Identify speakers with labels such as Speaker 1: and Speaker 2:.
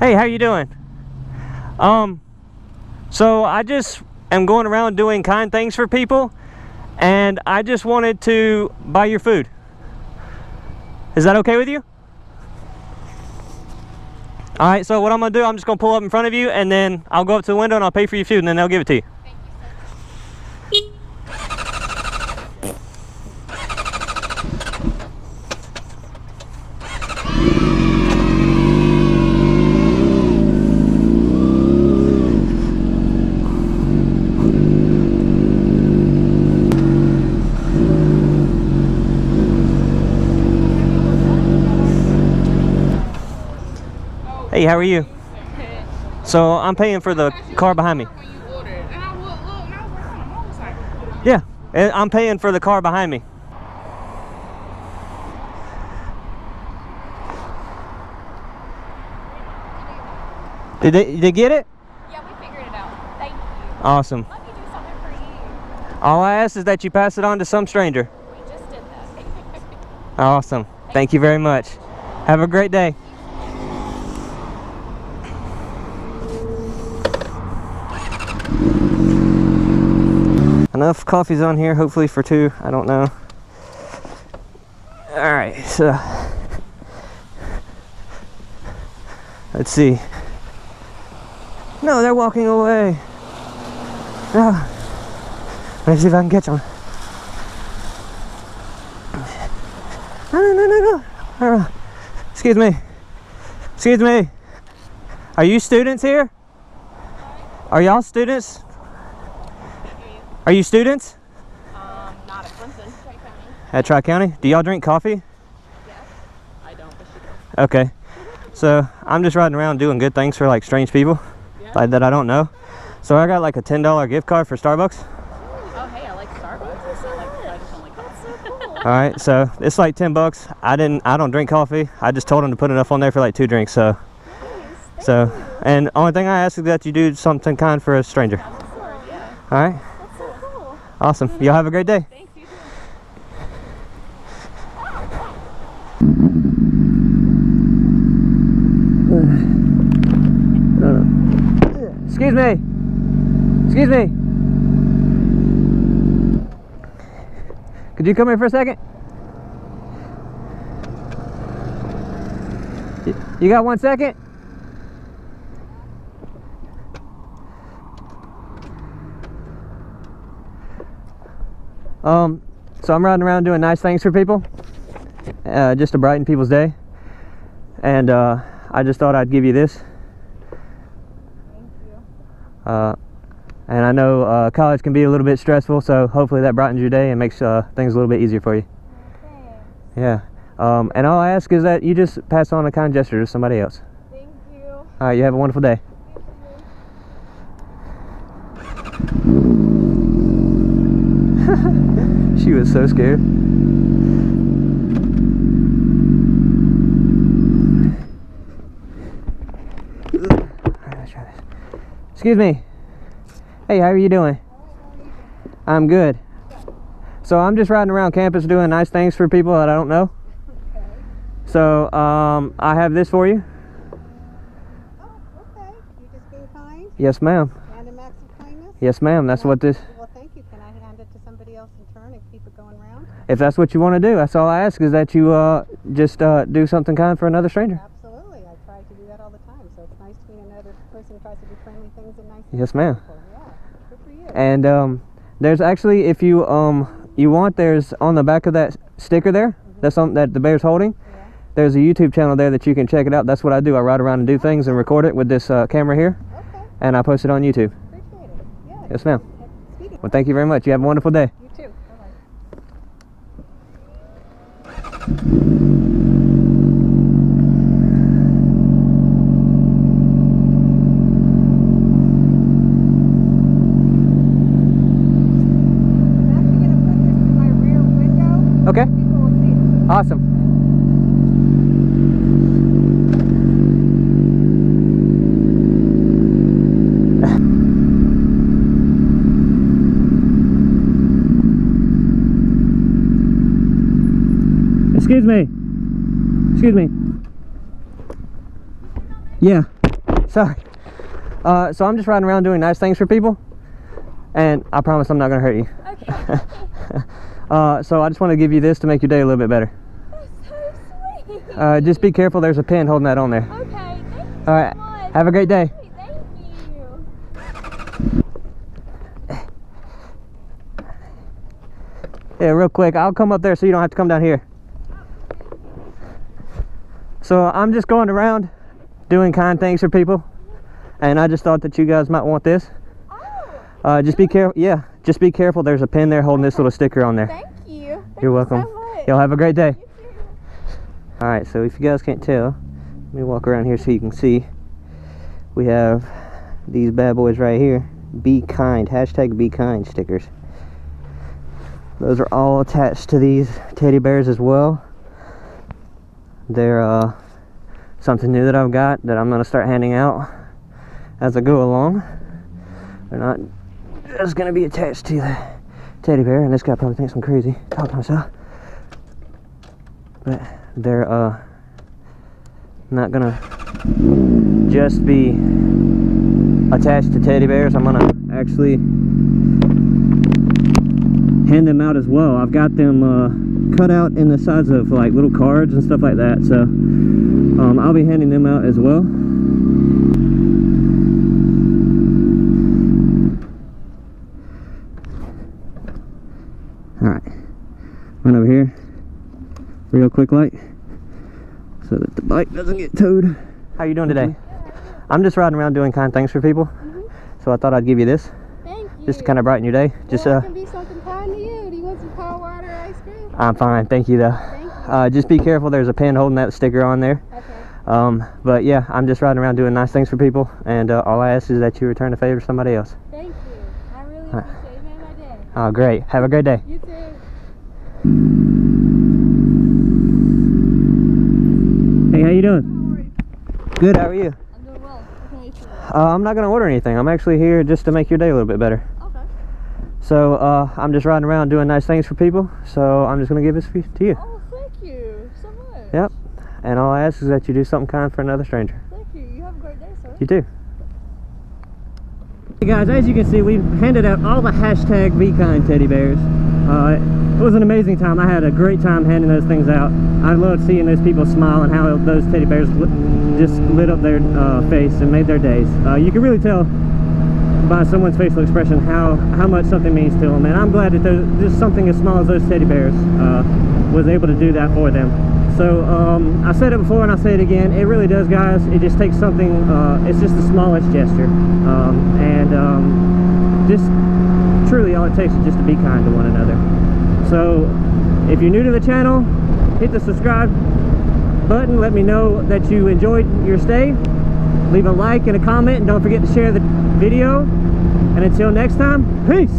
Speaker 1: Hey, how you doing? So I just am going around doing kind things for people, and I just wanted to buy your food. Is that okay with you? All right, so what I'm gonna do, I'm just gonna pull up in front of you, and then I'll go up to the window and I'll pay for your food, and then they'll give it to you. Hey, how are you? So I'm paying for the car behind me. Yeah, I'm paying for the car behind me. Did they get it?
Speaker 2: Yeah, we figured it out. Thank you.
Speaker 1: Awesome.
Speaker 2: Let me do something for you.
Speaker 1: All I ask is that you pass it on to some stranger.
Speaker 2: We just did that.
Speaker 1: Awesome. Thank you very much. Have a great day. Enough coffee's on here, hopefully for two. I don't know. All right, so let's see. No, they're walking away. No. Let me see if I can catch them. No. Excuse me. Excuse me. Are you students here? Are y'all students? Are you students?
Speaker 2: Not at Clemson. Tri-County.
Speaker 1: At Tri-County? Do y'all drink coffee?
Speaker 2: Yes. I don't, but she does.
Speaker 1: Okay. So I'm just riding around doing good things for like strange people, like that I don't know. So I got like a $10 gift card for Starbucks.
Speaker 2: Oh, hey, I like Starbucks. It's not like I just don't like coffee.
Speaker 1: All right, so it's like 10 bucks. I don't drink coffee. I just told them to put enough on there for like 2 drinks. So and only thing I ask is that you do something kind for a stranger.
Speaker 2: Yeah.
Speaker 1: All right.
Speaker 2: That's so cool.
Speaker 1: Awesome. Y'all have a great day.
Speaker 2: Thanks, you too.
Speaker 1: Excuse me. Excuse me. Could you come here for a second? You got 1 second? So I'm riding around doing nice things for people, just to brighten people's day, and I just thought I'd give you this.
Speaker 2: Thank you.
Speaker 1: And I know college can be a little bit stressful, so hopefully that brightens your day and makes things a little bit easier for you.
Speaker 2: Okay.
Speaker 1: Yeah. And all I ask is that you just pass on a kind gesture to somebody else.
Speaker 2: Thank you.
Speaker 1: All right, you have a wonderful day. She was so scared. Let's try this. Excuse me. Hey, how are you doing? I'm good. So I'm just riding around campus doing nice things for people that I don't know.
Speaker 3: Okay.
Speaker 1: So I have this for you.
Speaker 3: Oh, okay. You just being kind
Speaker 1: Yes, ma'am.
Speaker 3: and a max of kindness?
Speaker 1: Yes, ma'am. That's what this.
Speaker 3: Well, thank you. Can I hand it to somebody else in turn and keep it going round?
Speaker 1: If that's what you want to do, that's all I ask is that you just do something kind for another stranger.
Speaker 3: Absolutely. I try to do that all the time. So it's nice when another person tries to do friendly things and nice
Speaker 1: Yes,
Speaker 3: things
Speaker 1: ma'am.
Speaker 3: for people. Yeah. Good for you.
Speaker 1: And there's actually, if you you want, there's on the back of that sticker there, that's on that the bear's holding.
Speaker 3: Yeah.
Speaker 1: There's a YouTube channel there that you can check it out. That's what I do. I ride around and do things and record it with this camera here,
Speaker 3: Okay.
Speaker 1: and I post it on YouTube.
Speaker 3: Appreciate it. Yeah.
Speaker 1: Yes, ma'am.
Speaker 3: Speedy.
Speaker 1: Well, thank you very much. You have a wonderful day.
Speaker 3: You too. Bye-bye. I'm actually going to put this in my rear window.
Speaker 1: Okay.
Speaker 3: People will see it.
Speaker 1: Awesome. Excuse me. Excuse me. Yeah. Sorry. So I'm just riding around doing nice things for people, and I promise I'm not gonna hurt you.
Speaker 2: Okay.
Speaker 1: So I just want to give you this to make your day a little bit better.
Speaker 2: That's so sweet.
Speaker 1: Just be careful. There's a pin holding that on there.
Speaker 2: Okay, thank you
Speaker 1: All right.
Speaker 2: so much.
Speaker 1: Have a great day.
Speaker 2: Thank you.
Speaker 1: Yeah, real quick. I'll come up there so you don't have to come down here. So I'm just going around doing kind things for people, and I just thought that you guys might want this.
Speaker 2: Oh,
Speaker 1: Just be careful. Yeah, just be careful. There's a pin there holding this little sticker on there.
Speaker 2: thank you. Thank
Speaker 1: You're
Speaker 2: you
Speaker 1: welcome.
Speaker 2: so much.
Speaker 1: Y'all have a great day.
Speaker 2: You too.
Speaker 1: All right, so if you guys can't tell, let me walk around here so you can see. We have these bad boys right here. Be kind, hashtag be kind stickers. Those are all attached to these teddy bears as well. They're something new that I've got that I'm gonna start handing out as I go along. They're not just gonna be attached to the teddy bear, and this guy probably thinks I'm crazy talking to myself. But they're not gonna just be attached to teddy bears. I'm gonna actually hand them out as well. I've got them cut out in the size of like little cards and stuff like that, so I'll be handing them out as well. All right, run over here real quick like so that the bike doesn't get towed. How you doing today? I'm just riding around doing kind things for people, so I thought I'd give you this
Speaker 3: Thank you.
Speaker 1: just to kind of brighten your day. Just
Speaker 3: Well, I can be something kind to you. Do you want some cold water or ice cream?
Speaker 1: I'm fine, thank you though.
Speaker 3: Thank you.
Speaker 1: Just be careful. There's a pin holding that sticker on there.
Speaker 3: Okay.
Speaker 1: But yeah, I'm just riding around doing nice things for people, and all I ask is that you return the favor to somebody else.
Speaker 3: Thank you. I really appreciate it. You made my day.
Speaker 1: Oh, great. Have a great day.
Speaker 3: You too.
Speaker 1: Hey, how you doing?
Speaker 3: How are you?
Speaker 1: Good. How are you?
Speaker 3: I'm doing well. What can I do for you?
Speaker 1: I'm not gonna order anything. I'm actually here just to make your day a little bit better.
Speaker 3: Okay.
Speaker 1: So I'm just riding around doing nice things for people. So I'm just gonna give this to you.
Speaker 3: Oh, thank you so much.
Speaker 1: Yep. And all I ask is that you do something kind for another stranger.
Speaker 3: Thank you. You have a great day, sir.
Speaker 1: You too. Hey guys, as you can see, we've handed out all the hashtag Be Kind teddy bears. It was an amazing time. I had a great time handing those things out. I loved seeing those people smile and how those teddy bears just lit up their face and made their days. You can really tell by someone's facial expression how much something means to them, and I'm glad that just something as small as those teddy bears was able to do that for them. So I said it before and I'll say it again, it really does, guys. It just takes something, it's just the smallest gesture, and just truly all it takes is just to be kind to one another. So if you're new to the channel, hit the subscribe button. Let me know that you enjoyed your stay. Leave a like and a comment, and don't forget to share the video. And until next time, peace.